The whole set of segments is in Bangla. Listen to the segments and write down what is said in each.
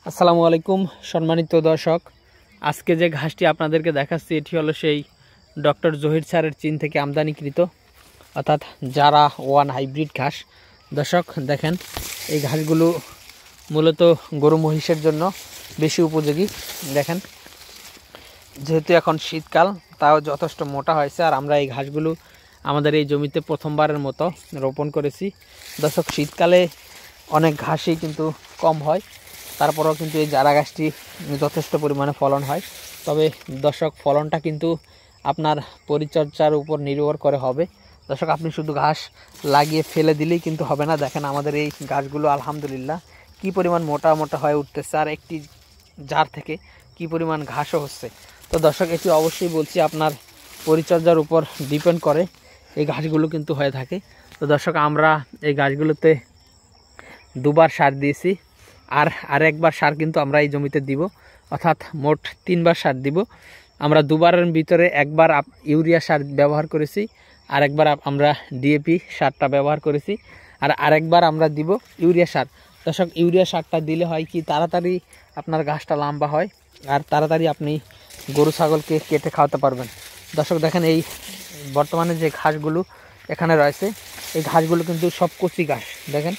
আসসালামু আলাইকুম সম্মানিত দর্শক, আজকে যে ঘাসটি আপনাদেরকে দেখাচ্ছি এটি হলো সেই ডক্টর জহির স্যারের চীন থেকে আমদানিকৃত অর্থাৎ জারা ওয়ান হাইব্রিড ঘাস। দর্শক দেখেন, এই ঘাসগুলো মূলত গরু মহিষের জন্য বেশি উপযোগী। দেখেন, যেহেতু এখন শীতকাল তাও যথেষ্ট মোটা হয়েছে, আর আমরা এই ঘাসগুলো আমাদের এই জমিতে প্রথমবারের মতো রোপণ করেছি। দর্শক, শীতকালে অনেক ঘাসই কিন্তু কম হয়, তারপরেও কিন্তু এই জারা গাছটি যথেষ্ট পরিমাণে ফলন হয়। তবে দর্শক, ফলনটা কিন্তু আপনার পরিচর্যার উপর নির্ভর করে হবে। দর্শক, আপনি শুধু ঘাস লাগিয়ে ফেলে দিলেই কিন্তু হবে না। দেখেন আমাদের এই গাছগুলো আলহামদুলিল্লাহ কি পরিমাণ মোটা মোটা হয়ে উঠতেছে, আর একটি জার থেকে কি পরিমাণ ঘাসও হচ্ছে। তো দর্শক, এটি অবশ্যই বলছি আপনার পরিচর্যার উপর ডিপেন্ড করে এই ঘাসগুলো কিন্তু হয়ে থাকে। তো দর্শক, আমরা এই গাছগুলোতে দুবার সার দিয়েছি, আর একবার সার কিন্তু আমরা এই জমিতে দিব, অর্থাৎ মোট 3বার সার দিব। আমরা দুবারের ভিতরে একবার ইউরিয়া সার ব্যবহার করেছি, আর একবার আমরা ডিএপি সারটা ব্যবহার করেছি, আর আরেকবার আমরা দিব ইউরিয়া সার। দর্শক, ইউরিয়া সারটা দিলে হয় কি, তাড়াতাড়ি আপনার ঘাসটা লম্বা হয়, আর তাড়াতাড়ি আপনি গরু ছাগলকে কেটে খাওয়াতে পারবেন। দর্শক দেখেন, এই বর্তমানে যে ঘাসগুলো এখানে রয়েছে, এই ঘাসগুলো কিন্তু সব কচি ঘাস। দেখেন,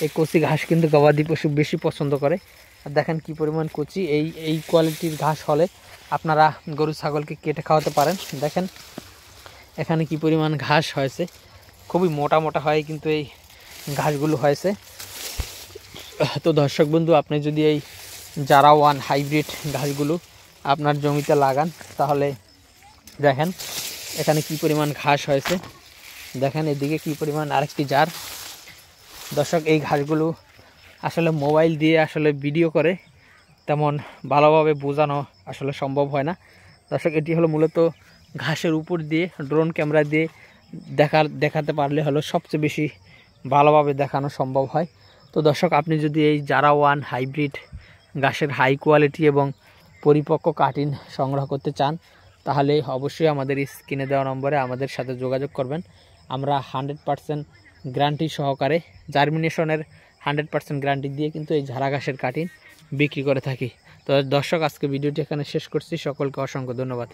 এই কচি ঘাস কিন্তু গবাদি পশু বেশি পছন্দ করে। আর দেখেন কি পরিমাণ কচি, এই কোয়ালিটির ঘাস হলে আপনারা গরু ছাগলকে কেটে খাওয়াতে পারেন। দেখেন এখানে কি পরিমাণ ঘাস হয়েছে, খুবই মোটা মোটা হয় কিন্তু এই ঘাসগুলো হয়েছে। তো দর্শক বন্ধু, আপনি যদি এই জারা ওয়ান হাইব্রিড ঘাসগুলো আপনার জমিতে লাগান, তাহলে দেখেন এখানে কি পরিমাণ ঘাস হয়েছে। দেখেন এদিকে কি পরিমাণ আরেকটি জার। দর্শক, এই ঘাসগুলো আসলে মোবাইল দিয়ে আসলে ভিডিও করে তেমন ভালোভাবে বোঝানো আসলে সম্ভব হয় না। দর্শক, এটি হলো মূলত ঘাসের উপর দিয়ে ড্রোন ক্যামেরা দিয়ে দেখাতে পারলে হলো সবচেয়ে বেশি ভালোভাবে দেখানো সম্ভব হয়। তো দর্শক, আপনি যদি এই জারা ওয়ান হাইব্রিড ঘাসের হাই কোয়ালিটি এবং পরিপক্ক কাটিং সংগ্রহ করতে চান, তাহলে অবশ্যই আমাদের স্ক্রিনে দেওয়া নম্বরে আমাদের সাথে যোগাযোগ করবেন। আমরা 100% গ্যারান্টি সহকারে জার্মিনেশনের 100% গ্যারান্টি দিয়ে কিন্তু এই ঝাড়া ঘাসের কাটিং বিক্রি করে থাকি। তো দর্শক, আজকে ভিডিওটি এখানে শেষ করছি। সকলকে অসংখ্য ধন্যবাদ।